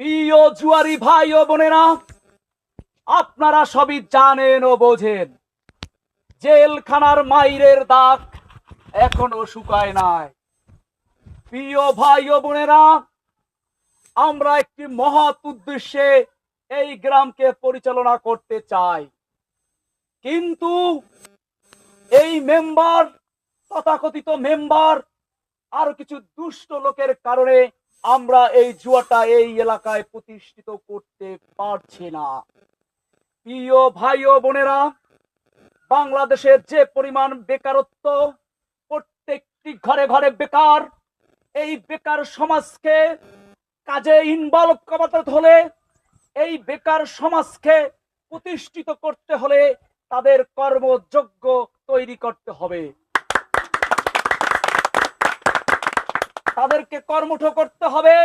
প্রিয় জুয়ারি ভাই ও বোনেরা, আপনারা সবই জানেন ও বোঝেন, জেলখানার মাইরের দাগ এখনো শুকায় নাই। প্রিয় ভাই ও বোনেরা, আমরা একটি মহৎ উদ্দেশ্যে এই গ্রামকে পরিচালনা করতে চাই, কিন্তু এই মেম্বার, তথাকথিত মেম্বার, আরো কিছু দুষ্ট লোকের কারণে আমরা এই জুয়াটা এই এলাকায় প্রতিষ্ঠিত করতে পারছি না। প্রিয় ভাই ও বোনেরা, বাংলাদেশের যে পরিমাণ বেকারত্ব, প্রত্যেকটি ঘরে ঘরে বেকার, এই বেকার সমাজকে কাজে ইনভলভ করাতে হলে, এই বেকার সমাজকে প্রতিষ্ঠিত করতে হলে তাদের কর্মযোগ্য তৈরি করতে হবে, তাদেরকে কর্মঠ করতে হবে।